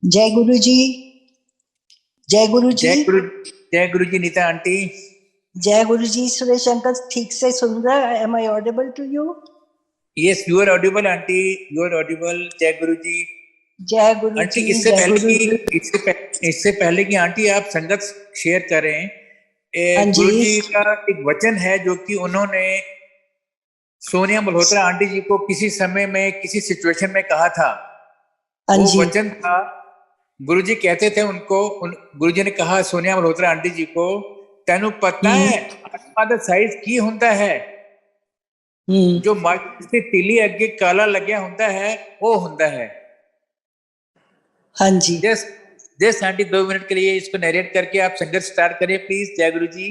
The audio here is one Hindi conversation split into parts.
जय गुरु जी। जय गुरु जी। जय गुरु जी नीता आंटी। जय गुरु जी। सुरेश अंकल ठीक से सुन रहा है? Am I audible to you? Yes, you are audible aunty, you are audible. जय गुरु जी। जय गुरु आंटी जी। जय गुरु जी। इससे पहले कि आंटी आप संगत शेयर करें, हाँ गुरु जी। जी का एक वचन है जो कि उन्होंने सोनिया मल्होत्रा आंटी जी को किसी समय में किसी सिचुएशन में कहा था। हाँ वो जी। वचन था, गुरु जी कहते थे उनको, गुरु जी ने कहा सोनिया मल्होत्रा आंटी जी को, तेनू पता है आत्मा दा साइज की हुंदा है? जो माचिस से तीली अगे काला लग्या हुंदा है वो हुंदा है। हाँ जी। जस्ट जस्ट आंटी 2 मिनट के लिए इसको नरेट करके आप संगत स्टार्ट करें प्लीज। जय गुरु जी।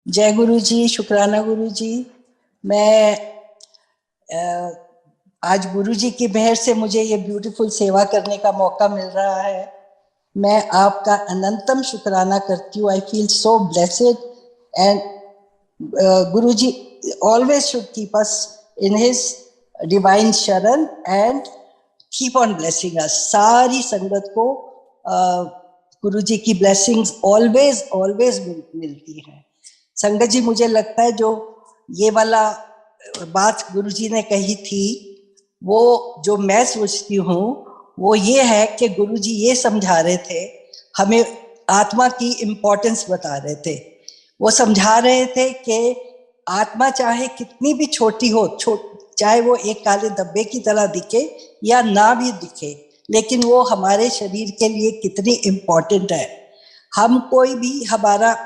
जय गुरु जी। शुक्राना गुरु जी। मैं आज गुरु जी की मेहर से मुझे ये ब्यूटीफुल सेवा करने का मौका मिल रहा है। मैं आपका अनंतम शुक्राना करती हूँ। I feel so blessed and Guru ji always should keep us in his divine sharan and keep on blessing us. सारी संगत को गुरु जी की blessings always मिलती है। संगत जी, मुझे लगता है जो ये वाला बात गुरु जी ने कही थी, वो जो मैं सोचती हूँ वो ये है कि गुरु जी ये समझा रहे थे, हमें आत्मा की इम्पोर्टेंस बता रहे थे। वो समझा रहे थे कि आत्मा चाहे कितनी भी छोटी हो, चाहे वो एक काले धब्बे की तरह दिखे या ना भी दिखे, लेकिन वो हमारे शरीर के लिए कितनी इम्पोर्टेंट है। हम कोई भी, हमारा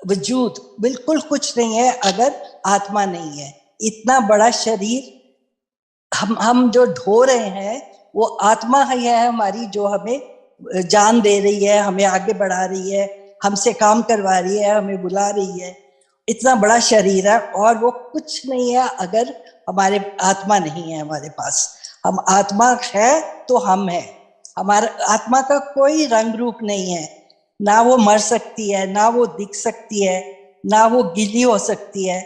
वजूद बिल्कुल कुछ नहीं है अगर आत्मा नहीं है। इतना बड़ा शरीर हम जो ढो रहे हैं वो आत्मा ही है हमारी, जो हमें जान दे रही है, हमें आगे बढ़ा रही है, हमसे काम करवा रही है, हमें बुला रही है। इतना बड़ा शरीर है और वो कुछ नहीं है अगर हमारे आत्मा नहीं है हमारे पास। हम आत्मा है तो हम है। हमारा आत्मा का कोई रंग रूप नहीं है, ना वो मर सकती है, ना वो दिख सकती है, ना वो गीली हो सकती है।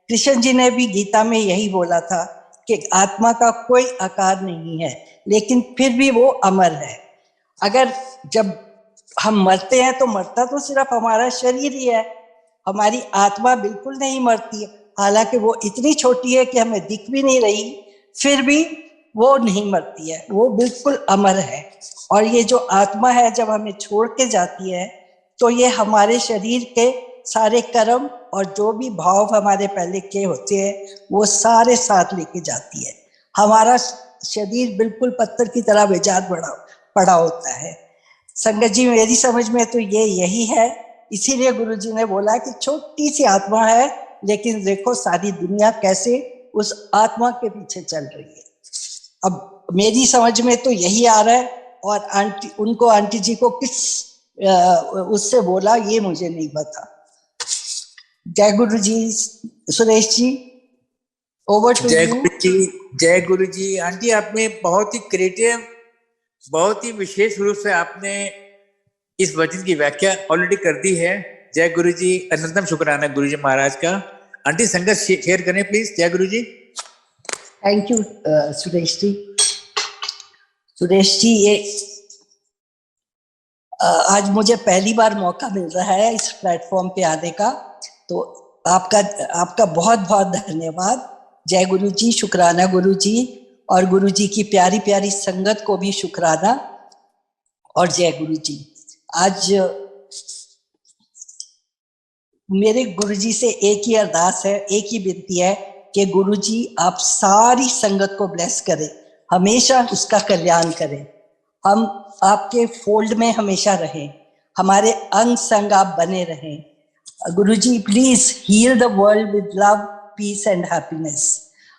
कृष्ण जी ने भी गीता में यही बोला था कि आत्मा का कोई आकार नहीं है, लेकिन फिर भी वो अमर है। अगर जब हम मरते हैं तो मरता तो सिर्फ हमारा शरीर ही है, हमारी आत्मा बिल्कुल नहीं मरती है। हालांकि वो इतनी छोटी है कि हमें दिख भी नहीं रही, फिर भी वो नहीं मरती है, वो बिल्कुल अमर है। और ये जो आत्मा है जब हमें छोड़ के जाती है तो ये हमारे शरीर के सारे कर्म और जो भी भाव हमारे पहले के होते हैं वो सारे साथ लेके जाती है। हमारा शरीर बिल्कुल पत्थर की तरह बेजान पड़ा होता है। संगत जी, मेरी समझ में तो यही है। इसीलिए गुरु जी ने बोला कि छोटी सी आत्मा है, लेकिन देखो सारी दुनिया कैसे उस आत्मा के पीछे चल रही है। अब मेरी समझ में तो यही आ रहा है, और आंटी जी को किस उससे बोला ये मुझे नहीं पता। जय गुरु जी। सुरेश जी, ओवर टू जय यू। गुरु जी। जय गुरु जी। आंटी आपने बहुत ही क्रिएटिव, बहुत ही विशेष रूप से आपने इस वचन की व्याख्या ऑलरेडी कर दी है। जय गुरु जी, अनंतम शुक्राना गुरु जी महाराज का। आंटी संगत शेयर करें प्लीज। जय गुरु जी। Thank you Suresh ji. सुरेश जी, ये आज मुझे पहली बार मौका मिल रहा है इस प्लेटफॉर्म पे आने का, तो आपका बहुत बहुत धन्यवाद। जय गुरु जी। शुक्राना गुरु जी, और गुरु जी की प्यारी प्यारी संगत को भी शुक्राना और जय गुरु जी। आज मेरे गुरु जी से एक ही अरदास है, एक ही विनती है कि गुरु जी आप सारी संगत को ब्लेस करें, हमेशा उसका कल्याण करें। हम आपके फोल्ड में हमेशा रहें, हमारे अंग संग आप बने रहें। Guru ji please heal the world with love, peace and happiness.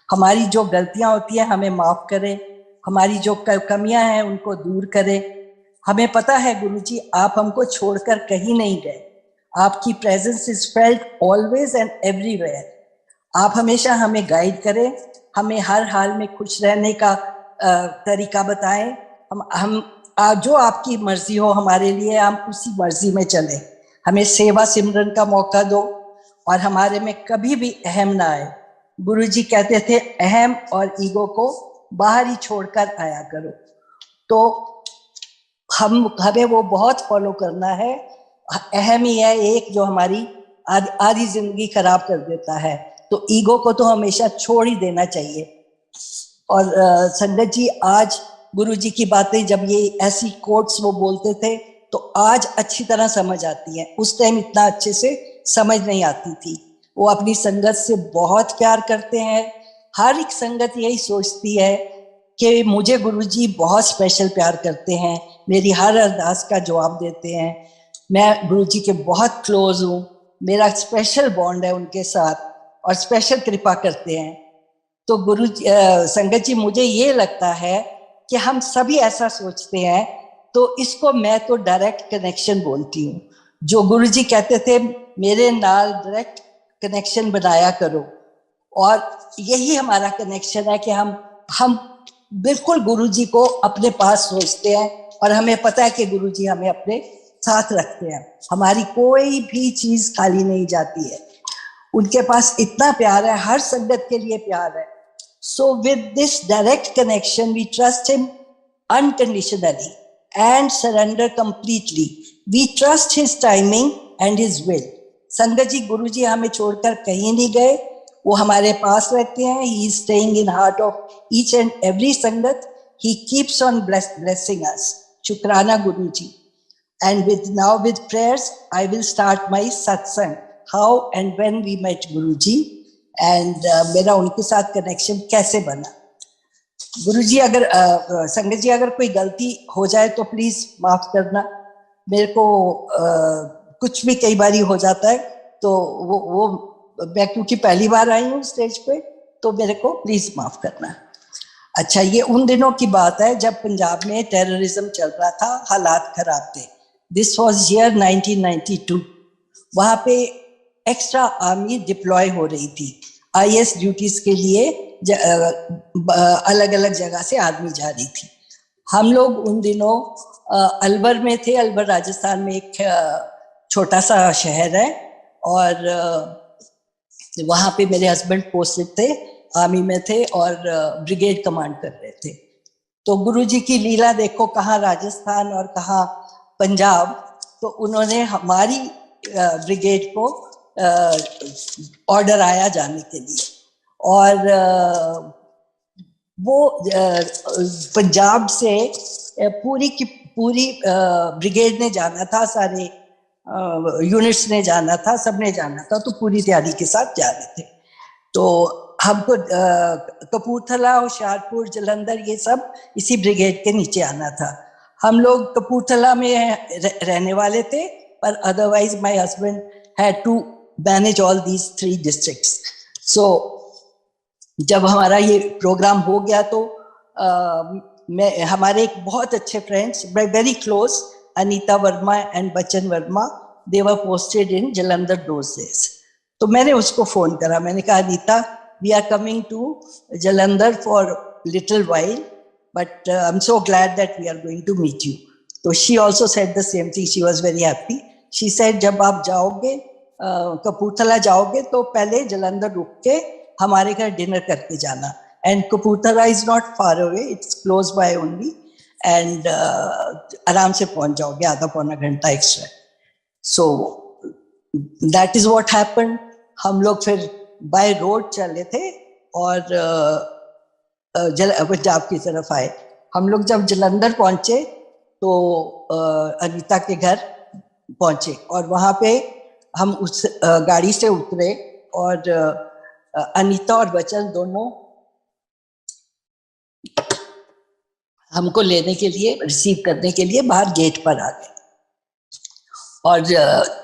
हमारी जो गलतियां होती है हमें माफ करें, हमारी जो कमियां हैं उनको दूर करें। हमें पता है गुरु जी आप हमको छोड़कर कहीं नहीं गए, आपकी presence is felt always and everywhere. आप हमेशा हमें गाइड करें, हमें हर हाल में खुश रहने का तरीका बताएं। हम जो आपकी मर्जी हो हमारे लिए, हम उसी मर्जी में चलें। हमें सेवा सिमरन का मौका दो और हमारे में कभी भी अहम ना आए। गुरु जी कहते थे अहम और ईगो को बाहर ही छोड़कर आया करो। तो हमें वो बहुत फॉलो करना है। अहम ही है एक जो हमारी आधी जिंदगी खराब कर देता है, तो ईगो को तो हमेशा छोड़ ही देना चाहिए। और संगत जी, आज गुरु जी की बातें जब ये ऐसी कोट्स वो बोलते थे तो आज अच्छी तरह समझ आती है, उस टाइम इतना अच्छे से समझ नहीं आती थी। वो अपनी संगत से बहुत प्यार करते हैं। हर एक संगत यही सोचती है कि मुझे गुरुजी बहुत स्पेशल प्यार करते हैं, मेरी हर अरदास का जवाब देते हैं, मैं गुरुजी के बहुत क्लोज हूँ, मेरा स्पेशल बॉन्ड है उनके साथ और स्पेशल कृपा करते हैं। तो गुरु संगत जी, मुझे ये लगता है कि हम सभी ऐसा सोचते हैं, तो इसको मैं तो डायरेक्ट कनेक्शन बोलती हूँ। जो गुरु जी कहते थे मेरे नाल डायरेक्ट कनेक्शन बनाया करो, और यही हमारा कनेक्शन है कि हम बिल्कुल गुरुजी को अपने पास सोचते हैं और हमें पता है कि गुरुजी हमें अपने साथ रखते हैं। हमारी कोई भी चीज खाली नहीं जाती है, उनके पास इतना प्यार है, हर संगत के लिए प्यार है। So with this direct connection we trust him unconditionally and surrender completely. We trust his timing and his will. Sangat ji, गुरुजी हमें छोड़कर कहीं नहीं गए, वो हमारे पास रहते हैं। He is staying in heart of each and every संगत. He keeps on blessing us. शुक्राना गुरु जी। And with prayers, I will start my satsang. How and when we met Guru ji, and मेरा उनके साथ कनेक्शन कैसे बना। गुरु जी, अगर संगत जी अगर कोई गलती हो जाए तो प्लीज माफ करना। मेरे को कुछ भी कई बारी हो जाता है, तो वो मैं क्योंकि पहली बार आई हूँ स्टेज पे, तो मेरे को प्लीज माफ करना। अच्छा, ये उन दिनों की बात है जब पंजाब में टेररिज्म चल रहा था, हालात खराब थे। This was year 1992। वहां पे एक्स्ट्रा आर्मी डिप्लॉय हो रही थी, आईएस ड्यूटीज के लिए अलग अलग जगह से आर्मी जा रही थी। हम लोग उन दिनों अलवर में थे। अलवर राजस्थान में एक छोटा सा शहर है, और वहां पे मेरे हस्बैंड पोस्टेड थे, आर्मी में थे और ब्रिगेड कमांड कर रहे थे। तो गुरुजी की लीला देखो, कहाँ राजस्थान और कहाँ पंजाब। तो उन्होंने हमारी ब्रिगेड को ऑर्डर आया जाने के लिए, और वो पंजाब से पूरी की पूरी ब्रिगेड ने जाना था, सारे यूनिट्स ने जाना था, सबने जाना था, तो पूरी तैयारी के साथ जा रहे थे। तो हमको कपूरथला, होशियारपुर, जलंधर, ये सब इसी ब्रिगेड के नीचे आना था। हम लोग कपूरथला में रहने वाले थे, पर otherwise my husband had to manage all these 3 districts. So जब हमारा ये प्रोग्राम हो गया तो हमारे एक बहुत अच्छे friends, very close, Anita Verma and Bachchan Verma, they were posted in Jalandhar those days. तो मैंने उसको फोन करा, मैंने कहा Anita, we are coming to Jalandhar for little while, but I am so glad that we are going to meet you. तो she also said the same thing, she was very happy. She said जब आप जाओगे कपूरथला जाओगे तो पहले जलंधर रुक के हमारे घर डिनर करके जाना, and Kapurthala is not far away, it's close by only, and आराम से पहुंच जाओगे, आधा पौना घंटा extra. So that is what happened. हम लोग फिर बाय रोड चले थे और पंजाब की तरफ आए। हम लोग जब जलंधर पहुंचे तो अनीता के घर पहुंचे, और वहां पे हम उस गाड़ी से उतरे, और अनीता और बच्चन दोनों हमको लेने के लिए, रिसीव करने के लिए बाहर गेट पर आ गए। और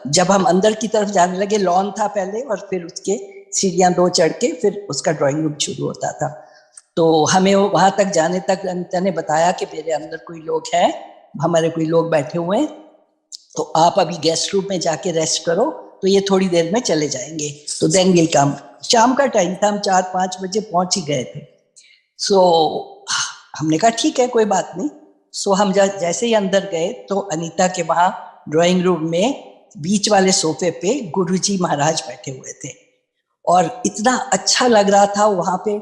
जब हम अंदर की तरफ जाने लगे, लॉन था पहले और फिर उसके सीढ़ियां 2 चढ़ के फिर उसका ड्राइंग रूम शुरू होता था। तो हमें वहां तक जाने तक अनीता ने बताया कि मेरे अंदर कोई लोग हैं, हमारे कोई लोग बैठे हुए हैं, तो आप अभी गेस्ट रूम में जाके रेस्ट करो, तो ये थोड़ी देर में चले जाएंगे, तो देन विल कम। शाम का टाइम था, हम 4-5 बजे पहुंच ही गए थे। सो हमने कहा ठीक है, कोई बात नहीं। सो हम जैसे ही अंदर गए तो अनीता के वहां ड्राइंग रूम में बीच वाले सोफे पे गुरुजी महाराज बैठे हुए थे, और इतना अच्छा लग रहा था वहां पे।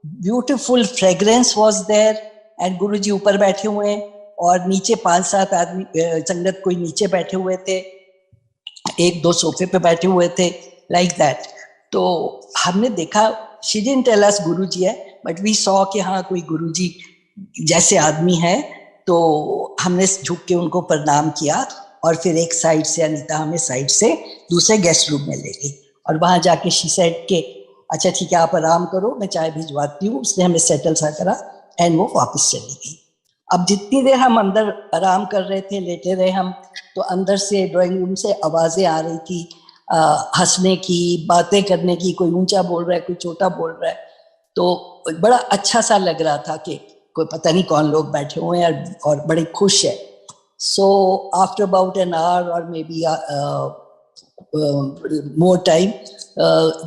Beautiful fragrance was there, and Guruji ऊपर बैठे हुए हैं, और नीचे 5-7 आदमी संगत कोई नीचे बैठे हुए थे, 1-2 सोफे पे बैठे हुए थे, लाइक दैट। तो हमने देखा, शी डिडंट टेल अस गुरुजी है, बट वी सॉ कि हाँ कोई गुरुजी जैसे आदमी है। तो हमने झुक के उनको प्रणाम किया और फिर एक साइड से अनीता हमें साइड से दूसरे गेस्ट रूम में ले गई और वहां जाके शी सेड के अच्छा ठीक है आप आराम करो, मैं चाय भिजवाती हूँ। उसने हमें सेटल सा करा एंड वो वापस चली गई। अब जितनी देर हम अंदर आराम कर रहे थे, लेटे रहे हम, तो अंदर से ड्राइंग रूम से आवाजें आ रही थी, हंसने की, बातें करने की, कोई ऊंचा बोल रहा है, कोई छोटा बोल रहा है। तो बड़ा अच्छा सा लग रहा था कि कोई पता नहीं कौन लोग बैठे हुए हैं और बड़े खुश है। So after about an hour or maybe more time,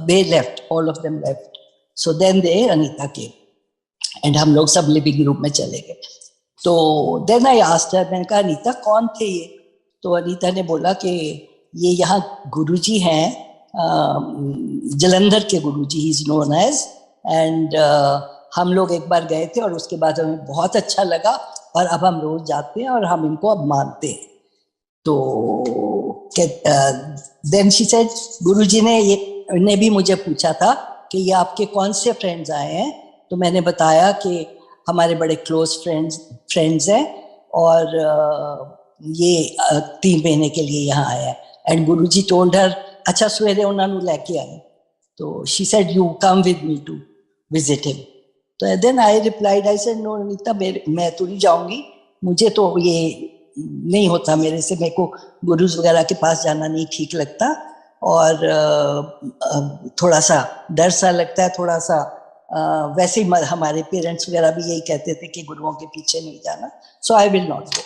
they left, all of them left. So then Anita came and हम लोग सब लिविंग रूम में चले गए। तो then I asked her, मैंने कहा अनीता कौन थे ये? तो अनीता ने बोला कि ये यहाँ गुरुजी हैं, जलंधर के Guruji, he is known as, and हम लोग एक बार गए थे और उसके बाद हमें बहुत अच्छा लगा और अब हम रोज जाते हैं और हम इनको अब मानते हैं। तो देन शी सेड गुरुजी ने भी मुझे पूछा था कि ये आपके कौन से फ्रेंड्स आए हैं। तो मैंने बताया कि हमारे बड़े क्लोज फ्रेंड्स हैं और ये 3 महीने के लिए यहाँ आया है। एंड गुरुजी टोल्ड हर अच्छा सवेरे उन्होंने लेके आए। तो she said you come with me to visit him. तो then I replied, I said no Anita, मैं तो नहीं जाऊंगी, मुझे तो ये नहीं होता मेरे से, मेरे को गुरुज वगैरह के पास जाना नहीं ठीक लगता और थोड़ा सा डर सा लगता है, थोड़ा सा वैसे ही हमारे पेरेंट्स वगैरह भी यही कहते थे कि गुरुओं के पीछे नहीं जाना, सो आई विल नॉट गो।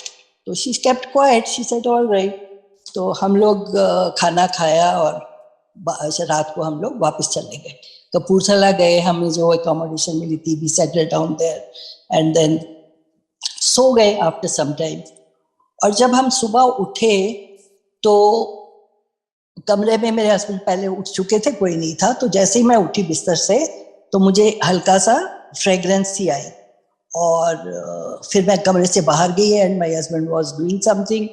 तो she kept quiet, she said all right. तो हम लोग खाना खाया और रात को हम लोग वापस चले गए, कपूरथला गए। हमें जो अकोमोडेशन मिली थी, we settled down there and then सो गए आफ्टर सम टाइम। और जब हम सुबह उठे तो कमरे में मेरे हस्बैंड पहले उठ चुके थे, कोई नहीं था। तो जैसे ही मैं उठी बिस्तर से तो मुझे हल्का सा फ्रेग्रेंस सी आई और फिर मैं कमरे से बाहर गई and my husband was doing something.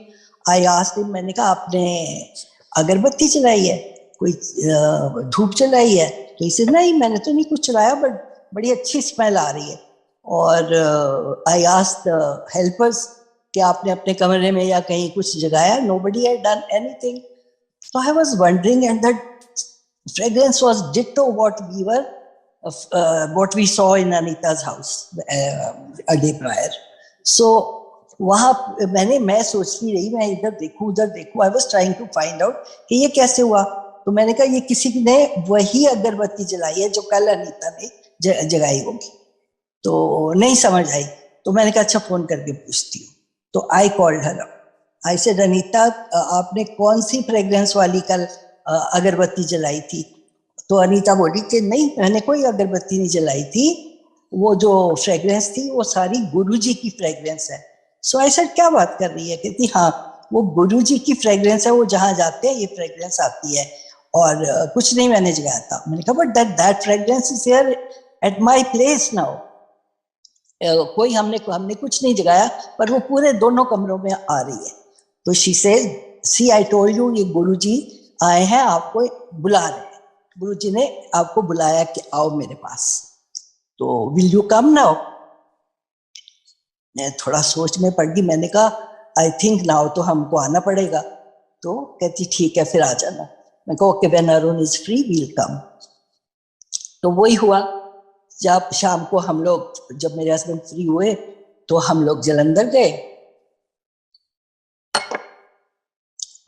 I asked him, मैंने कहा आपने अगरबत्ती जलाई है, कोई धूप जलाई है? तो इसे नहीं, मैंने तो नहीं कुछ चलाया, बट बड़ी अच्छी स्मेल आ रही है। और आई आस्क्ड द हेल्पर्स कि आपने अपने कमरे में या कहीं कुछ जगाया? Nobody had done anything. So I was wondering, and that fragrance was ditto what we saw in Anita's house a day prior. So वहाँ मैं सोचती रही, मैं इधर देखूं उधर देखूं, I was trying to find out कि ये कैसे हुआ। तो मैंने कहा ये किसी ने वही अगरबत्ती जलाई है जो कल अनीता ने जगाई होगी। तो नहीं समझ आई। तो मैंने कहा अच्छा फोन करके पूछती हूँ। तो I called her up. I said Anita, आपने कौन सी फ्रेग्रेंस वाली कल अगरबत्ती जलाई थी? तो अनीता बोली कि नहीं, मैंने कोई अगरबत्ती नहीं जलाई थी, वो जो फ्रेग्रेंस थी वो सारी गुरुजी की फ्रेग्रेंस है। सो आई सेड क्या बात कर रही है? कहती हाँ, वो गुरुजी की फ्रेग्रेंस है, वो जहाँ जाते हैं ये फ्रेग्रेंस आती है और कुछ नहीं मैंने जगाया था। मैंने कहा but that fragrance is here at my place now. कोई हमने कुछ नहीं जगाया, पर वो पूरे दोनों कमरों में आ रही है। तो she said see I told you, ये गुरुजी आए हैं, आपको बुला रहे हैं, गुरुजी ने आपको बुलाया कि आओ मेरे पास, तो विल यू कम नाउ? मैं थोड़ा सोच में पड़ गई। मैंने कहा आई थिंक नाउ तो हमको आना पड़ेगा। तो कहती ठीक है फिर आ जाना। मैं कहा okay, when Arun is free will come. तो वही हुआ। जब शाम को हम लोग, जब मेरे हस्बैंड फ्री हुए तो हम लोग जलंधर गए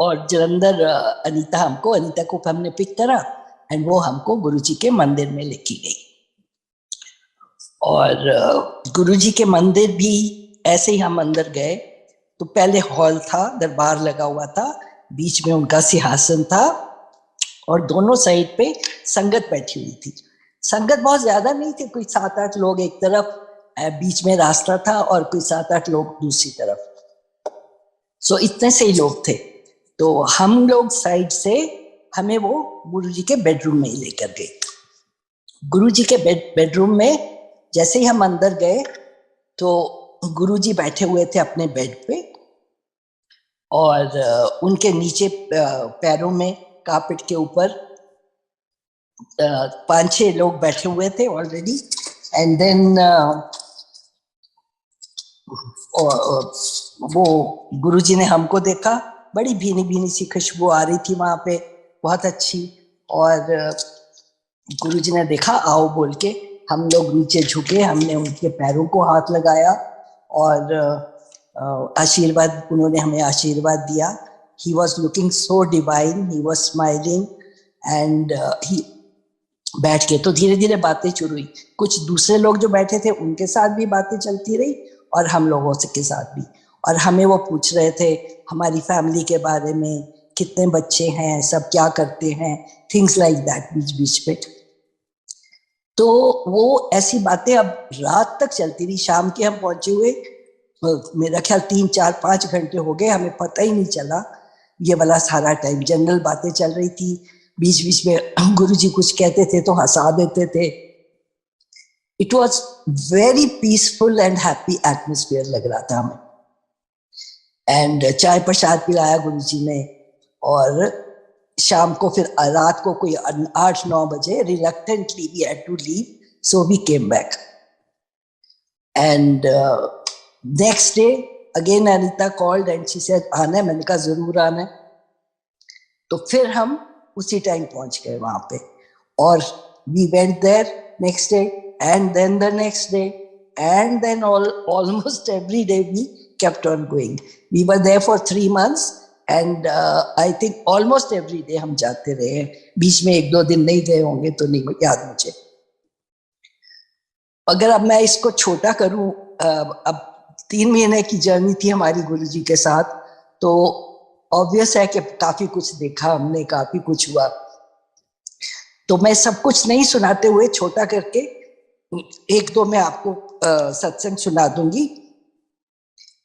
और जलंधर अनीता को हमने पिक करा एंड वो हमको गुरुजी के मंदिर में लेके गई। और गुरुजी के मंदिर भी ऐसे ही हम अंदर गए तो पहले हॉल था, दरबार लगा हुआ था, बीच में उनका सिंहासन था और दोनों साइड पे संगत बैठी हुई थी। संगत बहुत ज्यादा नहीं थी, कोई 7-8 लोग एक तरफ, बीच में रास्ता था और कोई 7-8 लोग दूसरी तरफ। सो इतने से ही लोग थे। तो हम लोग साइड से, हमें वो गुरुजी के बेडरूम में ही लेकर गए। गुरुजी के बेडरूम में जैसे ही हम अंदर गए तो गुरुजी बैठे हुए थे अपने बेड पे और उनके नीचे पैरों में कार्पेट के ऊपर 5-6 लोग बैठे हुए थे ऑलरेडी एंड देन वो गुरुजी ने हमको देखा, बड़ी भीनी भीनी सी खुशबू आ रही थी वहां पे, बहुत अच्छी। और गुरुजी ने देखा आओ बोल के, हम लोग नीचे झुके, हमने उनके पैरों को हाथ लगाया और आशीर्वाद, उन्होंने हमें आशीर्वाद दिया। He was looking so divine, he was smiling and he बैठ के तो धीरे धीरे बातें शुरू हुई। कुछ दूसरे लोग जो बैठे थे उनके साथ भी बातें चलती रही और हम लोगों के साथ भी। और हमें वो पूछ रहे थे हमारी फैमिली के बारे में, कितने बच्चे हैं, सब क्या करते हैं, थिंग्स लाइक दैट बीच बीच पे। तो वो ऐसी बातें अब रात तक चलती रही। शाम के हम पहुंचे हुए, मेरा ख्याल 3-4-5 घंटे हो गए, हमें पता ही नहीं चला। ये वाला सारा टाइम जनरल बातें चल रही थी, बीच बीच में गुरुजी कुछ कहते थे तो हंसा देते थे। It was very peaceful and happy atmosphere लग रहा था हमें। एंड चाय प्रसाद पिलाया गुरुजी ने और शाम को फिर रात को कोई 8-9 बजे reluctantly we had to leave, so we came back. And next day again Anita called and she said आना है। मैंने कहा जरूर आना है। तो फिर हम उसी टाइम पहुंच गए वहां पे और we went there next day and then the next day and then almost every day we kept on going. We were there for 3 months and I think almost every day हम जाते रहे। बीच में 1-2 दिन नहीं गए होंगे तो नहीं याद मुझे। अगर अब मैं इसको छोटा करूं, अब 3 महीने की जर्नी थी हमारी गुरुजी के साथ, तो ऑब्वियस है कि काफी कुछ देखा हमने, काफी कुछ हुआ। तो मैं सब कुछ नहीं सुनाते हुए छोटा करके 1-2 मैं आपको सत्संग सुना दूंगी।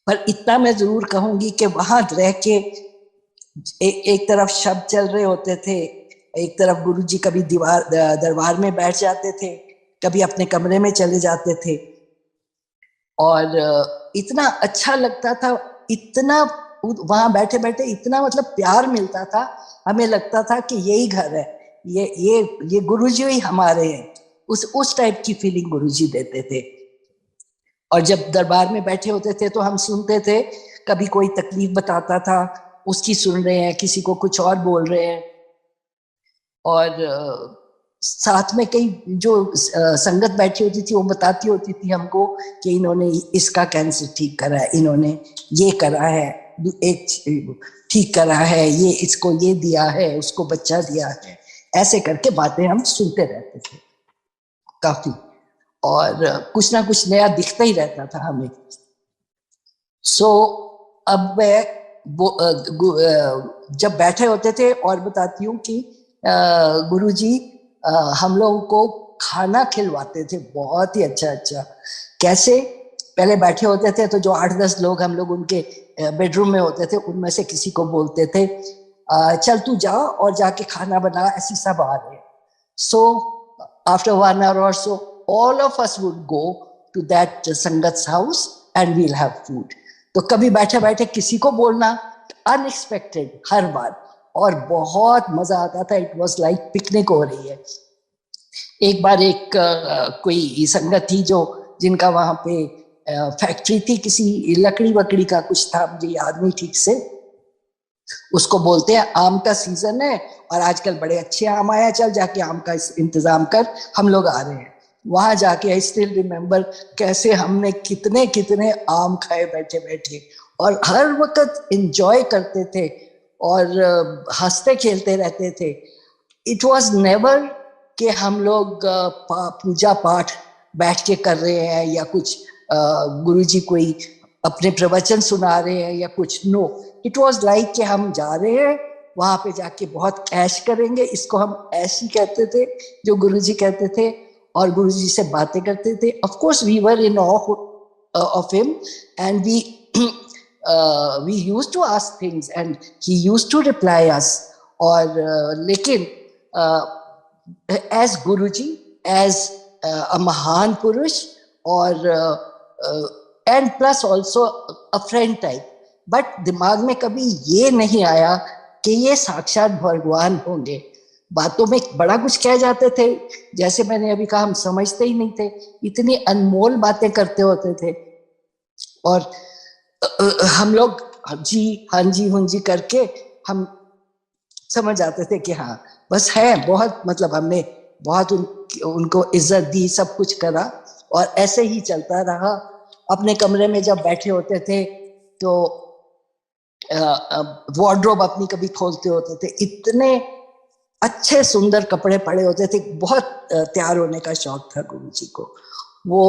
पर इतना मैं जरूर कहूंगी कि वहां रह के एक तरफ शब्द चल रहे होते थे, एक तरफ गुरुजी कभी दरबार में बैठ जाते थे, कभी अपने कमरे में चले जाते थे और इतना अच्छा लगता था, इतना वहां बैठे बैठे इतना मतलब प्यार मिलता था। हमें लगता था कि यही घर है, ये गुरुजी ही हमारे हैं। उस टाइप की फीलिंग गुरुजी देते थे। और जब दरबार में बैठे होते थे तो हम सुनते थे, कभी कोई तकलीफ बताता था उसकी सुन रहे हैं, किसी को कुछ और बोल रहे हैं। और साथ में कई जो संगत बैठी होती थी वो बताती होती थी हमको कि इन्होंने इसका कैंसर ठीक करा है, इन्होंने ये करा है, एक ठीक करा है, ये इसको ये दिया है, उसको बच्चा दिया है। ऐसे करके बातें हम सुनते रहते थे काफी, और कुछ ना कुछ नया दिखता ही रहता था हमें। सो अब मैं जब बैठे होते थे और बताती हूँ कि गुरुजी हम लोगों को खाना खिलवाते थे बहुत ही अच्छा अच्छा। कैसे? पहले बैठे होते थे तो जो 8-10 लोग हम लोग उनके बेडरूम में होते थे, उनमें से किसी को बोलते थे चल तू जा और जाके खाना बना, ऐसी सब आ रहे हैं। So after 1 hour or so all of us would go to that संगत's house and we'll have food. तो कभी बैठे बैठे किसी को बोलना अनएक्सपेक्टेड हर बार, और बहुत मजा आता था। इट वॉज लाइक पिकनिक हो रही है। एक बार कोई संगत थी जो जिनका वहां पे फैक्ट्री थी, किसी लकड़ी वकड़ी का कुछ था, मुझे याद नहीं ठीक से। उसको बोलते हैं आम का सीजन है और आजकल बड़े अच्छे आम आया, चल जाके आम का इंतजाम कर, हम लोग आ रहे हैं। वहां जाके आई स्टिल रिमेम्बर कैसे हमने कितने कितने आम खाए बैठे बैठे, और हर वक्त एंजॉय करते थे और हंसते खेलते रहते थे। इट वॉज नेवर कि हम लोग पूजा पाठ बैठ के कर रहे हैं या कुछ गुरुजी कोई अपने प्रवचन सुना रहे हैं या कुछ। नो, इट वॉज लाइक कि हम जा रहे हैं वहां पे जाके बहुत ऐश करेंगे, इसको हम ऐश ही कहते थे जो गुरुजी कहते थे, और गुरुजी से बातें करते थे। Of course we were in awe of him and we used to ask things and he used to reply us. और लेकिन as गुरुजी, as a महान पुरुष, और and plus also a friend type. But दिमाग में कभी ये नहीं आया कि ये साक्षात भगवान होंगे. बातों में बड़ा कुछ कह जाते थे, जैसे मैंने अभी कहा, हम समझते ही नहीं थे, इतनी अनमोल बातें करते होते थे. और हम लोग हाँ जी हुंजी करके हम समझ जाते थे कि हाँ बस है, बहुत मतलब हमने बहुत उनको इज्जत दी, सब कुछ करा, और ऐसे ही चलता रहा. अपने कमरे में जब बैठे होते थे तो वार्डरोब अपनी कभी खोलते होते थे, इतने अच्छे सुंदर कपड़े पड़े होते थे. बहुत तैयार होने का शौक था गुरुजी को. वो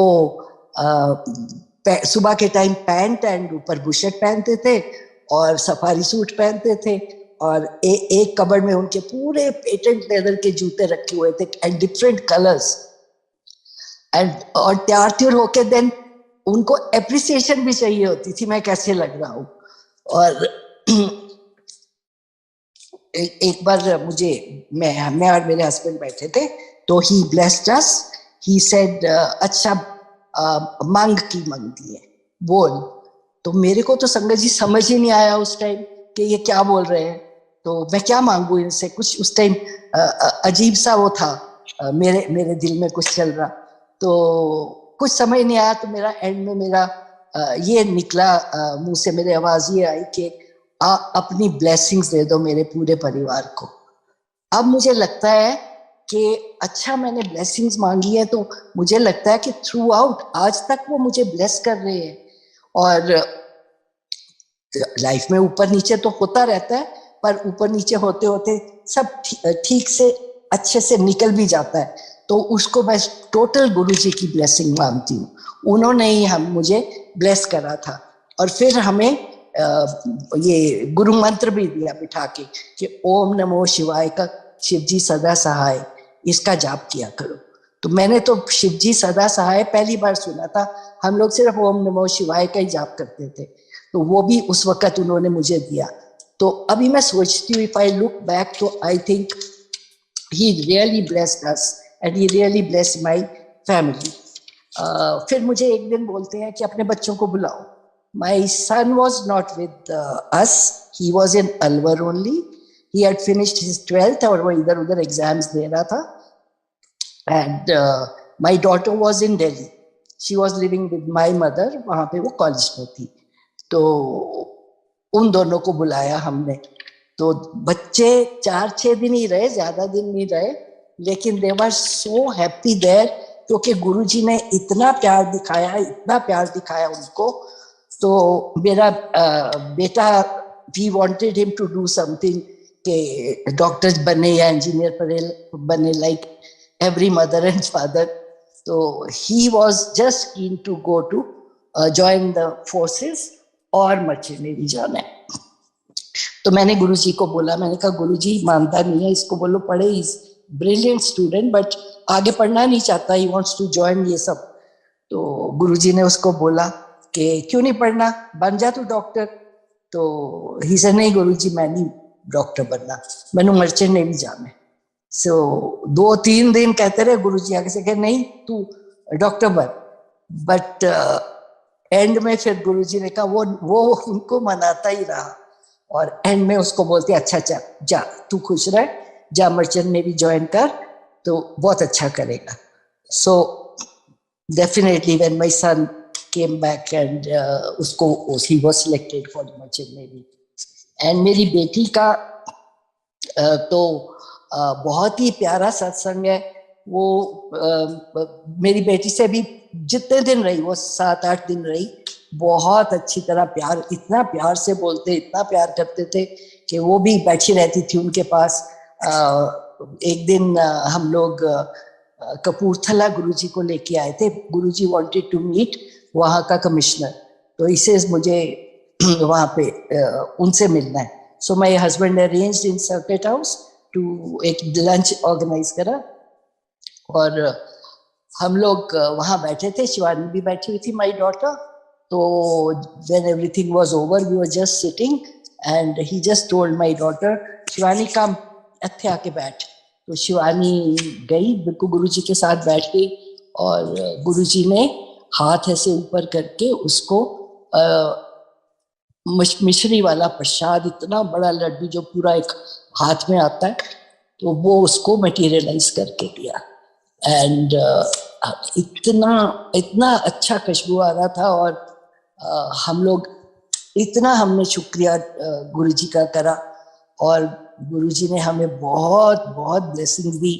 सुबह के टाइम पैंट एंड ऊपर बुशर्ट पहनते थे और सफारी सूट पहनते थे, और एक कबर्ड में उनके पूरे पेटेंट लेदर के जूते रखे हुए थे एंड डिफरेंट कलर्स. एंड और तैयार होके देन उनको एप्रिसिएशन भी चाहिए होती थी, मैं कैसे लग रहा हूँ. और एक बार मुझे, मैं और मेरे हस्बैंड बैठे थे, तो ही ब्लेस्ड अस. ही सेड अच्छा मांग की मांगती है बोल. तो मेरे को तो संगत जी समझ ही नहीं आया उस टाइम कि ये क्या बोल रहे हैं. तो मैं क्या मांगू इनसे, कुछ उस टाइम अजीब सा वो था, मेरे दिल में कुछ चल रहा. तो कुछ समझ नहीं आया. तो मेरा एंड में मेरा ये निकला मुंह से, मेरे आवाज ये आई कि अपनी ब्लेसिंग्स दे दो मेरे पूरे परिवार को. अब मुझे लगता है कि अच्छा मैंने ब्लेसिंग्स मांगी है, तो मुझे लगता है कि थ्रू आउट आज तक वो मुझे ब्लेस कर रहे हैं. और लाइफ में ऊपर नीचे तो होता रहता है, पर ऊपर नीचे होते होते सब ठीक से अच्छे से निकल भी जाता है. तो उसको मैं टोटल गुरुजी की ब्लेसिंग मानती हूँ. उन्होंने ही मुझे ब्लेस करा था. और फिर हमें ये गुरु मंत्र भी दिया बिठा के कि ओम नमो शिवाय का शिवजी सदा सहाय, इसका जाप किया करो. तो मैंने तो शिवजी सदा सहाय पहली बार सुना था. हम लोग सिर्फ ओम नमो शिवाय का ही जाप करते थे. तो वो भी उस वक्त उन्होंने मुझे दिया. तो अभी मैं सोचती हूँ, इफ आई लुक बैक, तो I think he really blessed us and he really blessed my family. फिर मुझे एक दिन बोलते हैं कि अपने बच्चों को बुलाओ. My son was not with us. He was in Alwar only. He had finished his 12th और वो इधर उधर एग्जाम्स दे रहा था. And my daughter was in Delhi. She was living with my mother. वहाँ पे वो कॉलेज में थी. तो उन दोनों को बुलाया हमने. तो बच्चे 4-6 दिन ही रहे, ज्यादा दिन नहीं रहे, लेकिन they were so happy there, क्योंकि गुरुजी ने इतना प्यार दिखाया उनको. तो मेरा बेटा भी wanted him to do something कि डॉक्टर बने या इंजीनियर बने, like every mother and father. तो he was just keen to go to join the forces और मर्चेंट नेवी जाना है. तो मैंने गुरुजी को बोला, मैंने कहा गुरुजी मानता नहीं है, इसको बोलो पढ़े, इज ब्रिलियंट स्टूडेंट बट आगे पढ़ना नहीं चाहता, ही वांट्स टू जॉइन ये सब. तो गुरुजी ने उसको बोला कि क्यों नहीं पढ़ना, बन जा तू डॉक्टर. तो ही से नहीं गुरुजी मैं नहीं डॉक्टर बनना, मैंने मर्चेंट नेवी जाना है. सो 2-3 दिन कहते रहे गुरुजी आगे से कहे नहीं तू डॉक्टर बन. बट एंड में फिर गुरुजी ने कहा वो उनको मनाता ही रहा, और एंड में उसको बोलते अच्छा चल जा तू खुश रह, जा मर्चेंट नेवी ज्वाइन कर तो बहुत अच्छा करेगा. So definitely when my son came back and he was selected for the merchant navy. And मेरी बेटी का तो बहुत ही प्यारा सत्संग है. वो मेरी बेटी से भी जितने दिन रही, वो 7-8 दिन रही, बहुत अच्छी तरह प्यार, इतना प्यार से बोलते, इतना प्यार करते थे कि वो भी बैठी रहती थी उनके पास. एक दिन हम लोग कपूरथला गुरुजी को लेके आए थे. गुरुजी वांटेड टू मीट वहाँ का कमिश्नर, तो इसे मुझे वहाँ पे उनसे मिलना है. So my husband arranged in circuit house to एक लंच ऑर्गेनाइज करा, और हम लोग वहाँ बैठे थे. शिवानी भी बैठी हुई थी, माय डॉटर. तो when everything was over we were just sitting and he just told my daughter Shivani come इत्थे आके बैठ. तो शिवानी गई, बिल्कुल गुरुजी के साथ बैठ गई, और गुरुजी ने हाथ ऐसे ऊपर करके उसको मिश्री वाला प्रसाद, इतना बड़ा लड्डू जो पूरा एक हाथ में आता है, तो वो उसको मटेरियलाइज करके दिया। एंड इतना इतना अच्छा खुशबू आ रहा था। और हम लोग इतना हमने शुक्रिया गुरुजी का करा, और गुरुजी ने हमें बहुत बहुत blessing the.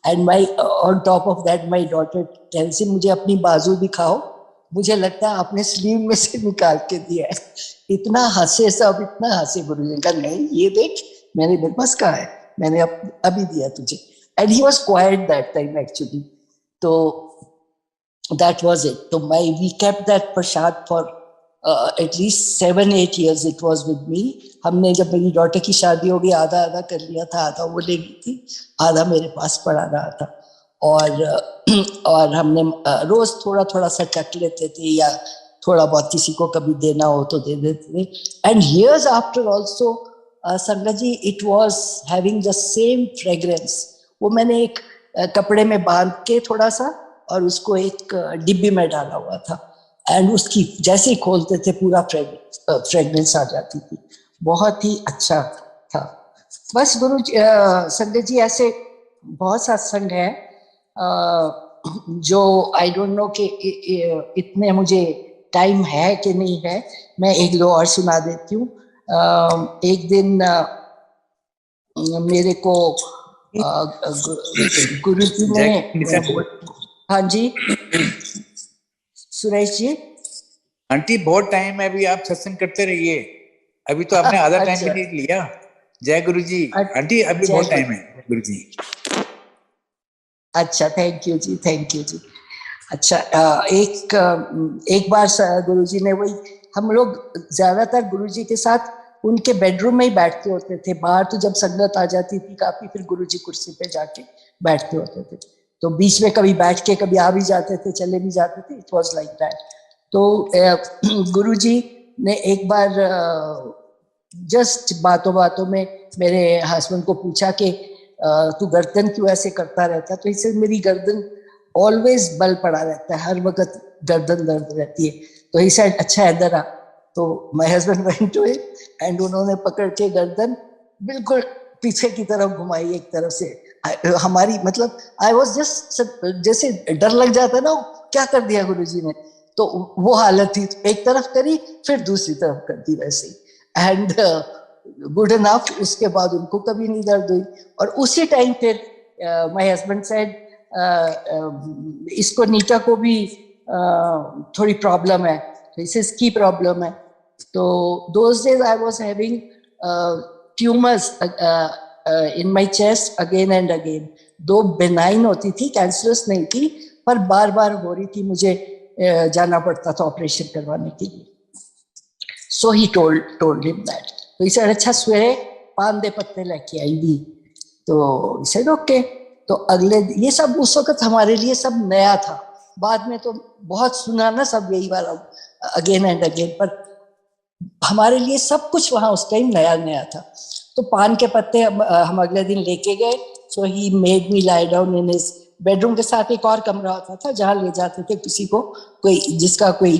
And my on top of that my daughter tells him, मुझे अपनी बाजू दिखाओ, मुझे लगता है आपने स्लीव में से निकाल के दिया है। इतना हंसे सब, इतना हंसे। गुरुजी का नहीं, ये देख मेरे पास कहाँ है, मैंने अभी दिया तुझे। And he was quite that time actually. तो that was it. So we kept that prasad for at least 7-8 years. It was with me. हमने जब मेरी डॉटर की शादी होगी आधा आधा कर लिया था, आधा वो ले गई थी, आधा मेरे पास पड़ा रहा था। और हमने रोज थोड़ा थोड़ा सा चख लेते थे, या थोड़ा बहुत किसी को कभी देना हो तो दे देते थे। एंड years after also, संगत जी, it was having the same fragrance. वो मैंने एक कपड़े में बांध के थोड़ा सा, और उसको एक डिब्बी में डाला हुआ था, एंड उसकी जैसे ही खोलते थे पूरा फ्रेग्रेंस आ जाती थी। बहुत ही अच्छा था। बस गुरु संगत जी, ऐसे बहुत सत्संग है जो आई डोंट नो कि इतने मुझे टाइम है कि नहीं है। मैं एक दो और सुना देती हूँ। एक दिन मेरे को गुरु जी ने, हाँ जी सुरेश जी। आंटी बहुत टाइम है, अभी आप सत्संग करते रहिए, अभी तो आपने आधा टाइम भी नहीं लिया। जय गुरु जी। आंटी अभी बहुत टाइम है गुरु जी। अच्छा, थैंक यू जी, थैंक यू जी। अच्छा, एक बार गुरु जी ने वही, हम लोग ज्यादातर गुरु जी के साथ उनके बेडरूम में ही बैठते होते थे। बाहर तो जब संगत आ जाती थी काफी, फिर गुरु जी कुर्सी पे जाके बैठते होते थे, तो बीच में कभी बैठ के कभी आ भी जाते थे, चले भी जाते थे। It was like that. तो गुरु जी ने एक बार जस्ट बातों बातों में मेरे हस्बैंड को पूछा कि तू गर्दन क्यों ऐसे करता रहता है? तो इससे मेरी गर्दन ऑलवेज बल पड़ा रहता है, हर वक्त गर्दन दर्द रहती है। तो ही सेड, अच्छा इधर आ। तो my husband went to it, and उन्होंने पकड़ के गर्दन बिल्कुल पीछे की तरफ घुमाई, एक तरफ से। हमारी मतलब आई वाज जस्ट, जैसे डर लग जाता है ना, क्या कर दिया गुरुजी ने, तो वो हालत थी। एक तरफ करी, फिर दूसरी तरफ कर दी वैसे ही। एंड गुड इनफ, उसके बाद उनको कभी नहीं दर्द हुई। और उसी टाइम फिर माय हस्बैंड सेड, इसको नीता को भी थोड़ी प्रॉब्लम है, इसकी प्रॉब्लम है। तो those days I was having tumours in my chest again and again. दो बेनाइन होती थी, कैंसरस नहीं थी, पर बार बार हो रही थी, मुझे जाना पड़ता था ऑपरेशन करवाने के लिए। सो ही टोल्ड हिम दैट। तो इसे अच्छा सवेरे पान दे पत्ते लेके आई भी, तो इसे ओके। तो अगले, ये सब उस वक्त हमारे लिए सब नया था। बाद में तो बहुत सुना ना सब यही वाला अगेन एंड अगेन, पर हमारे लिए सब कुछ वहां उस टाइम नया नया था। तो पान के पत्ते हम अगले दिन लेके गए। So he made me lie down in his bedroom. के साथ एक और कमरा होता था जहां ले जाते थे किसी को, कोई जिसका कोई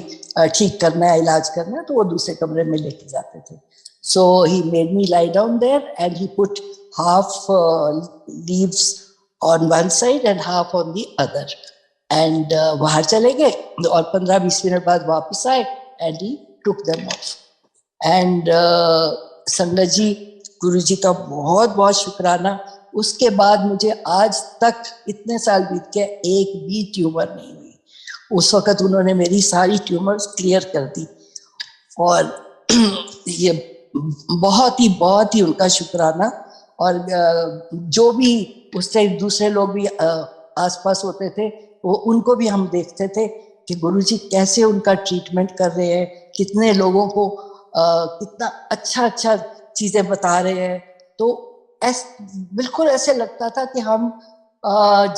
ठीक करना है, इलाज करना है, तो वो दूसरे कमरे में लेके जाते थे। So he made me lie down there and he put half leaves on one side and half on the other. And बाहर चले गए और 15-20 मिनट बाद वापस आए and he took them off. And संगत जी, गुरु जी का बहुत बहुत शुक्राना। उसके बाद मुझे आज तक इतने साल बीत के एक भी ट्यूमर नहीं हुई। उस वक्त उन्होंने मेरी सारी ट्यूमर्स क्लियर कर दी, और ये बहुत ही उनका शुक्राना। और जो भी उस टाइम दूसरे लोग भी आसपास होते थे, वो उनको भी हम देखते थे कि गुरुजी कैसे उनका ट्रीटमेंट कर रहे हैं, कितने लोगों को कितना अच्छा चीजें बता रहे हैं। तो बिल्कुल ऐसे लगता था कि हम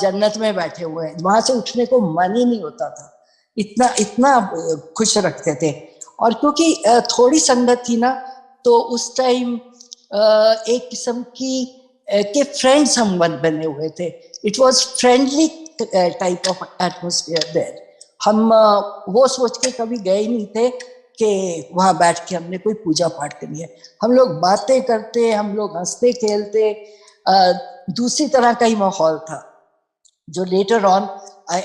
जन्नत में बैठे हुए हैं, वहां से उठने को मन ही नहीं होता था, इतना खुश रखते थे। और क्योंकि थोड़ी संगत थी ना, तो उस टाइम एक किस्म की के फ्रेंड्स हम बने हुए थे। It was friendly type of atmosphere there. हम वो सोच के कभी गए ही नहीं थे कि वहां बैठ के हमने कोई पूजा पाठ करनी है। हम लोग बातें करते, हम लोग हंसते खेलते, दूसरी तरह का ही माहौल था जो लेटर ऑन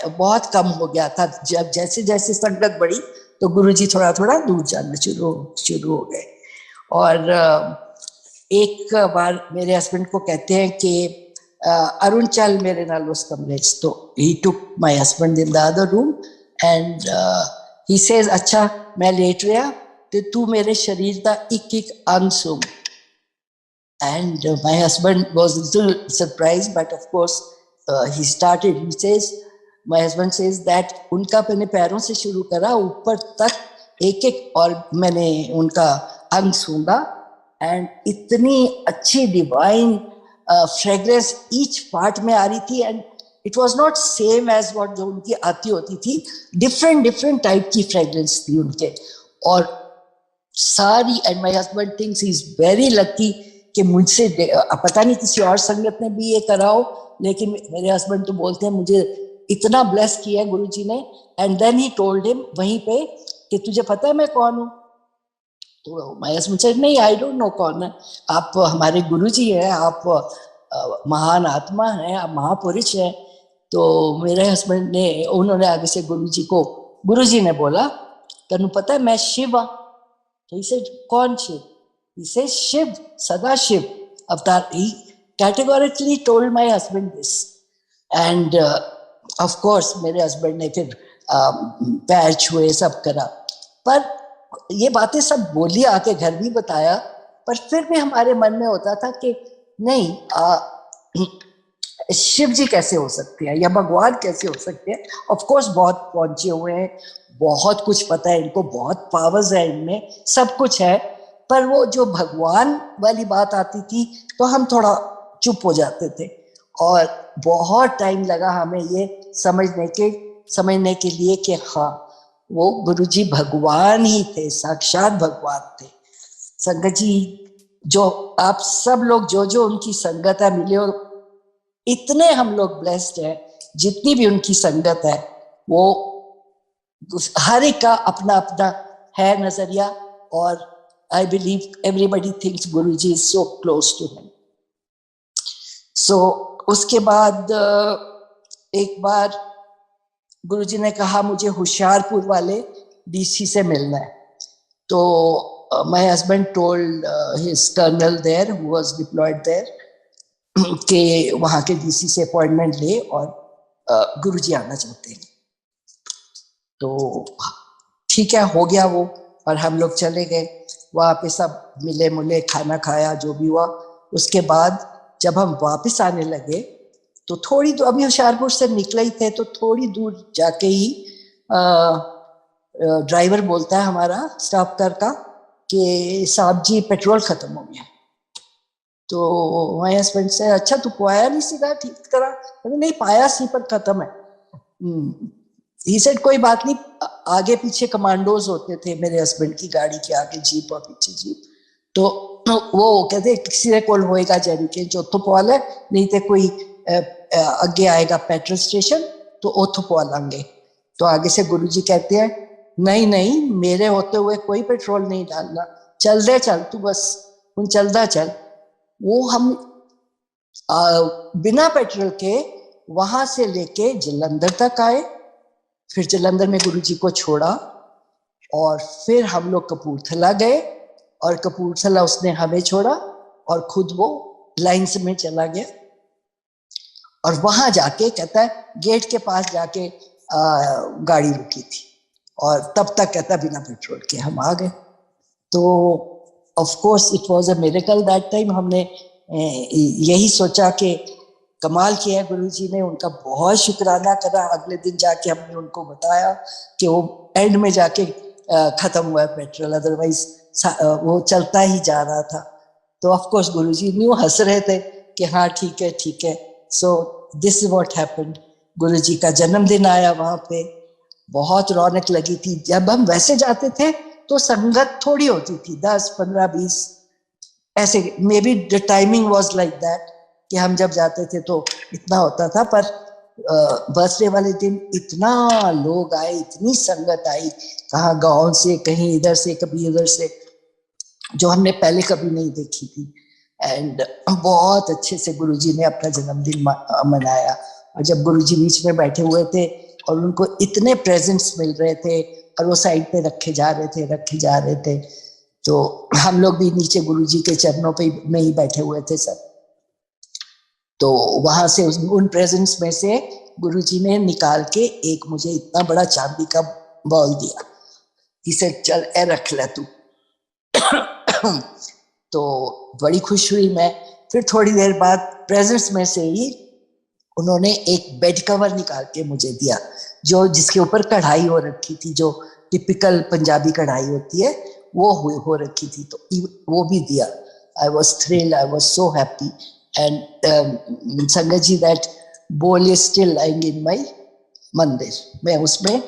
बहुत कम हो गया था। जब जैसे जैसे संगत बढ़ी तो गुरुजी थोड़ा थोड़ा दूर जाना शुरू हो गए। और एक बार मेरे हस्बैंड को कहते हैं कि अरुण चल मेरे नाल उस कमरे च, तो he took my husband in the other room and he says अच्छा मैं लेट रहा ते तू मेरे शरीर का एक एक अंग सूंघ। And my husband was a little surprised, but of course he started. He says, my husband says that उनका मैंने पैरों से शुरू करा ऊपर तक एक एक, और मैंने उनका अंग सूंघा एंड इतनी अच्छी डिवाइन फ्रेग्रेंस ईच पार्ट में आ रही थी and it was not same as what जो उनकी आती होती थी, डिफरेंट टाइप की फ्रेग्रेंस थी उनके। और सारी, and my husband thinks he is very lucky कि मुझसे, पता नहीं किसी और संगत ने भी ये करा हो, लेकिन मेरे हस्बैंड तो बोलते हैं मुझे इतना ब्लेस किया गुरुजी ने। And then he told him वहीं पे कि तुझे पता है मैं कौन हूँ? तो माय हस्बैंड सेड नहीं, आई डोंट नो कौन है आप, हमारे गुरुजी हैं, आप महान आत्मा हैं, आप महापुरुष हैं। तो मेरे हस्बैंड ने, उन्होंने आगे से गुरुजी ने बोला तेनू पता है मैं शिव हाँ? तो he said कौन शिव? He says शिव, सदा शिव अवतार। He categorically told my husband this and of course मेरे हस्बैंड ने फिर पैर छुए, सब करा। पर ये बातें सब बोली, आके घर भी बताया, पर फिर भी हमारे मन में होता था कि नहीं, शिव जी कैसे हो सकते हैं या भगवान कैसे हो सकते हैं? ऑफ कोर्स बहुत पहुंचे हुए हैं, बहुत कुछ पता है इनको, बहुत पावर्स है इनमें, सब कुछ है, पर वो जो भगवान वाली बात आती थी तो हम थोड़ा चुप हो जाते थे। और बहुत टाइम लगा हमें ये समझने के लिए कि हाँ वो गुरुजी भगवान ही थे, साक्षात भगवान थे। संगत जी, जो आप सब लोग जो उनकी संगत है मिले, और इतने हम लोग ब्लेस्ड हैं, जितनी भी उनकी संगत है, वो हर एक का अपना अपना है नजरिया। और I believe everybody thinks Guruji is so close to him. So उसके बाद एक बार गुरुजी ने कहा मुझे होशियारपुर वाले डीसी से मिलना है। तो my husband told his colonel there who was deployed there कि वहां के डीसी से अपॉइंटमेंट ले और गुरुजी आना चाहते हैं। तो ठीक है, हो गया वो, और हम लोग चले गए वहां पे, सब मिले मुले, खाना खाया, जो भी हुआ। उसके बाद जब हम वापस आने लगे तो थोड़ी दूर, अभी होशियारपुर से निकले ही थे, तो थोड़ी दूर जाके ही ड्राइवर बोलता है हमारा स्टॉप कर का कि साहब जी पेट्रोल खत्म हो गया। तो माय हस्बैंड से अच्छा तू पाया नहीं सीधा ठीक तरह? नहीं पाया सी, पर खत्म है। ही सेड कोई बात नहीं, आगे पीछे कमांडोज होते थे मेरे हस्बैंड की गाड़ी के आगे जीप और पीछे जीप, तो वो कहते किसी ने कोल होएगा जैरी के चौथो पॉल है, नहीं तो कोई अगे आएगा पेट्रोल स्टेशन तो उतो पवा लांगे। तो आगे से गुरुजी कहते हैं नहीं मेरे होते हुए कोई पेट्रोल नहीं डालना, चल दे चल तू, बस उन चलदा चल। वो हम बिना पेट्रोल के वहां से लेके जलंधर तक आए, फिर जलंधर में गुरुजी को छोड़ा, और फिर हम लोग कपूरथला गए, और कपूरथला उसने हमें छोड़ा और खुद वो लाइन्स में चला गया। और वहां जाके कहता है गेट के पास जाके गाड़ी रुकी थी, और तब तक कहता बिना पेट्रोल के हम आ गए। तो of course it was a miracle that time. हमने यही सोचा कि कमाल किया है गुरुजी ने, उनका बहुत शुक्राना करा। अगले दिन जाके हमने उनको बताया कि वो एंड में जाके खत्म हुआ है पेट्रोल, अदरवाइज वो चलता ही जा रहा था। तो ऑफ कोर्स गुरुजी न्यू हंस रहे थे कि हाँ ठीक है। So this is what happened. Guruji का जन्मदिन आया, वहां पे बहुत रौनक लगी थी। जब हम वैसे जाते थे तो संगत थोड़ी होती थी, 10, 15, 20 ऐसे, may be the timing was like that कि हम जब जाते थे तो इतना होता था। पर बर्थडे वाले दिन इतना लोग आए, इतनी संगत आई, कहाँ गांव से, कहीं इधर से, कभी उधर से, जो हमने पहले कभी नहीं देखी थी। एंड बहुत अच्छे से गुरुजी ने अपना जन्मदिन मनाया। और जब गुरुजी बीच में बैठे हुए थे और उनको इतने प्रेजेंट्स मिल रहे थे और वो साइड पे रखे जा रहे थे, तो हम लोग भी नीचे गुरुजी के चरणों पे में ही बैठे हुए थे सब। तो वहां से उन प्रेजेंट्स में से गुरुजी ने निकाल के एक मुझे इतना बड़ा चांदी का बॉल दिया, इसे चल ए रख ले तू। तो बड़ी खुश हुई मैं। फिर थोड़ी देर बाद प्रेजेंट्स में से ही उन्होंने एक बेड कवर निकाल के मुझे दिया, जो जिसके ऊपर कढ़ाई हो रखी थी, जो टिपिकल पंजाबी कढ़ाई होती है वो हो रखी थी, तो वो भी दिया। I was thrilled, I was so happy. And संगत जी, दैट बोल इज स्टिल लाइंग इन माई मंदिर। मैं उसमें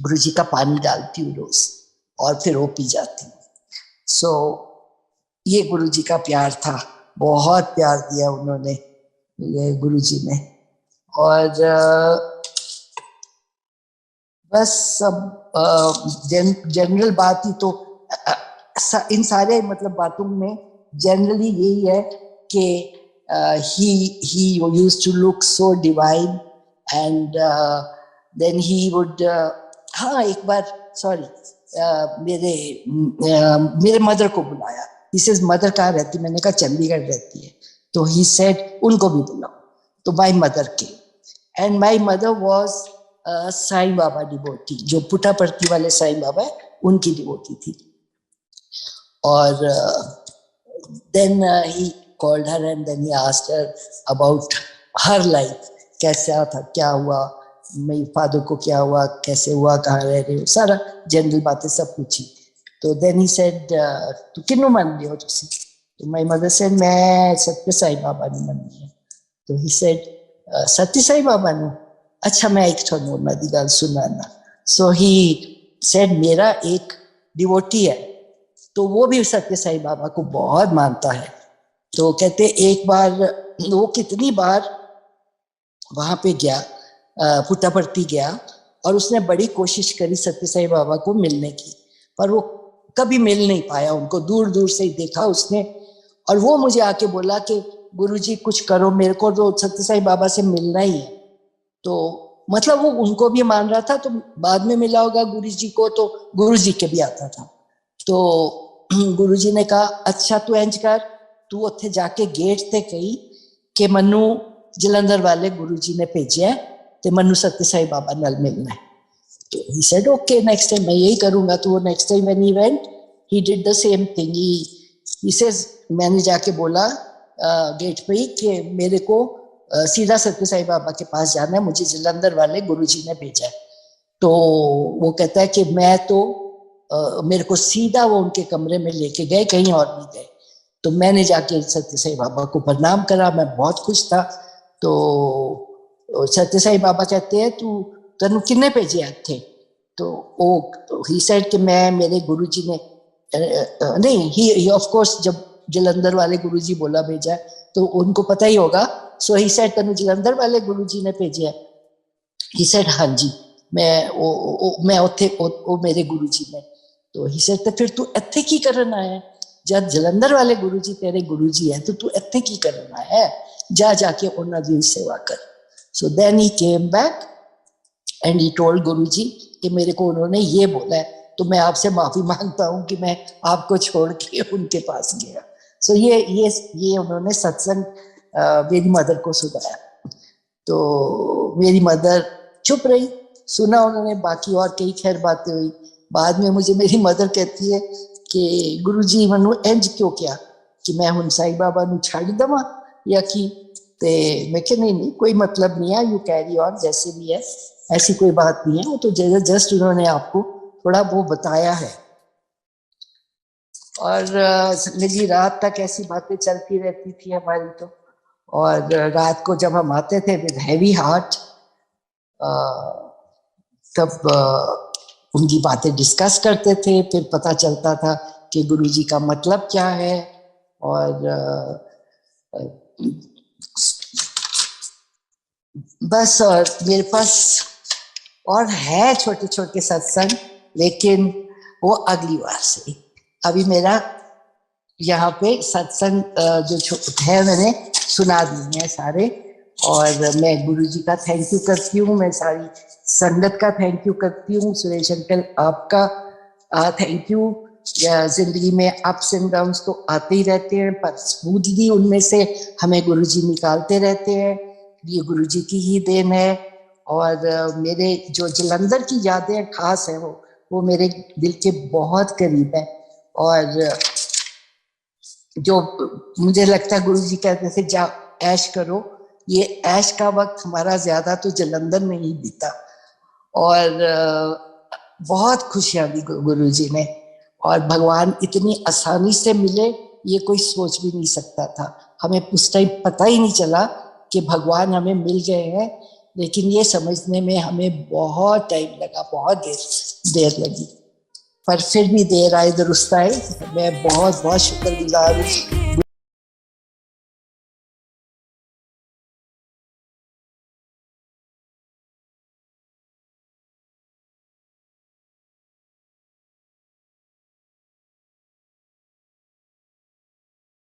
गुरु जी का पानी डालती हूँ रोज और फिर वो पी जाती हूँ। सो ये गुरु जी का प्यार था, बहुत प्यार दिया उन्होंने, ये गुरु जी ने। और बस सब जनरल बात ही तो इन सारे मतलब बातों में जनरली यही है कि he used to look so divine and then he would हाँ एक बार सॉरी मेरे मदर को बुलाया। he says मदर कहाँ रहती? मैंने कहा चंडीगढ़ रहती है। तो he said उनको भी बुलाओ। तो my mother came and my mother was Sai Baba devotee, जो पुट्टापर्थी वाले साईं बाबा है उनकी डिवोटी थी। और then he called her and then he asked her about her life, कैसा था, क्या हुआ, मेरे फादर को क्या हुआ, कैसे हुआ, कहाँ रह रहे हो, सारा जनरल बातें सब पूछी। तो then he said तू किन्नू मन रही हो तुसी? तो my mother said मैं सत्य साई बाबा ने मननी है। तो he said सत्य साई बाबा ने? अच्छा मैं एक थोड़ी उन्हां दी गल सुनाना। So he said मेरा एक डिवोटी है, तो वो भी सत्य साई बाबा को बहुत मानता है। तो कहते एक बार वो कितनी बार वहां पे गया, पुट्टापर्थी गया, और उसने बड़ी कोशिश करी सत्य साई बाबा को मिलने की, पर वो कभी मिल नहीं पाया उनको, दूर दूर से ही देखा उसने। और वो मुझे आके बोला कि गुरुजी कुछ करो, मेरे को तो सत्य साई बाबा से मिलना ही है। तो मतलब वो उनको भी मान रहा था, तो बाद में मिला होगा गुरुजी को, तो गुरुजी के भी आता था। तो गुरुजी ने कहा अच्छा तू इंज कर, तू उत्थे जाके गेट ते कही कि मनु जलंधर वाले गुरुजी ने भेजा ते मनु सत्य साई बाबा नाल मिलना है। तो he said okay, next time मैं यही करूंगा। तो वो next time when he went he did the same thing। he says मैंने जाके बोला गेट पे ही कि मेरे को सीधा सत्य साई बाबा के पास जाना है, मुझे जलंधर वाले गुरुजी ने भेजा है। तो वो कहता है कि मैं तो मेरे को सीधा वो उनके कमरे में लेके गए, कहीं और नहीं गए। तो मैंने जाके सत्य साई बाबा को प्रणाम करा, मैं बहुत खुश था। तो सत्य साई बाबा कहते हैं तू तेन किन्ने भेजे थे? तो ही सेड कि मैं, मेरे गुरुजी ने नहीं, ही ऑफ कोर्स जब जलंधर वाले गुरुजी बोला भेजा तो उनको पता ही होगा। सो ही सेड तेन जलंधर वाले गुरुजी ने भेजा? ही सेड हाँ जी, मैं उत्थे ओ मेरे गुरुजी ने। तो ही सेड तो फिर तू इत्थे की करन आया? जब जलंधर वाले गुरुजी तेरे गुरुजी है तो तू इत्थे की करन आया है? जा जाके उन्हां दी सेवा कर। So then he came back and he told Guruji कि मेरे को उन्होंने ये बोला है, तो मैं आपसे माफी मांगता हूँ कि मैं आपको छोड़ के उनके पास गया। सो ये उन्होंने सत्संग मेरी मदर को सुनाया। तो मेरी मदर चुप रही, सुना उन्होंने, बाकी और कई खैर बातें हुई। बाद में मुझे मेरी मदर कहती है कि गुरुजी मनु इंज क्यों किया कि मैं हुण साई बाबा नू छड़ दवा या की? ते मैं कहा नहीं कोई मतलब नहीं है, यू कैरी ऑन जैसे भी है, ऐसी कोई बात नहीं है, वो तो जस्ट उन्होंने आपको थोड़ा वो बताया है। और मेरी रात तक ऐसी बातें चलती रहती थी हमारी। तो और रात को जब हम आते थे विद हैवी हार्ट, तब उनकी बातें डिस्कस करते थे, फिर पता चलता था कि गुरुजी का मतलब क्या है। और बस, और मेरे पास और है छोटे छोटे सत्संग, लेकिन वो अगली बार से। अभी मेरा यहाँ पे सत्संग जो है मैंने सुना दिए हैं सारे, और मैं गुरुजी का थैंक यू करती हूँ, मैं सारी संगत का थैंक यू करती हूँ, सुरेश अंकल आपका थैंक यू। जिंदगी में अप्स एंड डाउन्स तो आते ही रहते हैं, पर स्मूथली उनमें से हमें गुरुजी निकालते रहते हैं, ये गुरुजी की ही देन है। और मेरे जो जलंधर की यादें खास है, वो मेरे दिल के बहुत करीब है। और जो मुझे लगता है गुरुजी कहते थे जाओ ऐश करो, ये ऐश का वक्त हमारा ज्यादा तो जलंधर में ही बीता, और बहुत खुशियां दी गुरुजी ने। और भगवान इतनी आसानी से मिले ये कोई सोच भी नहीं सकता था। हमें उस टाइम पता ही नहीं चला कि भगवान हमें मिल गए हैं, लेकिन ये समझने में हमें बहुत टाइम लगा, बहुत देर लगी, पर फिर भी देर आए दुरुस्त आए। मैं बहुत बहुत शुक्रगुजार हूँ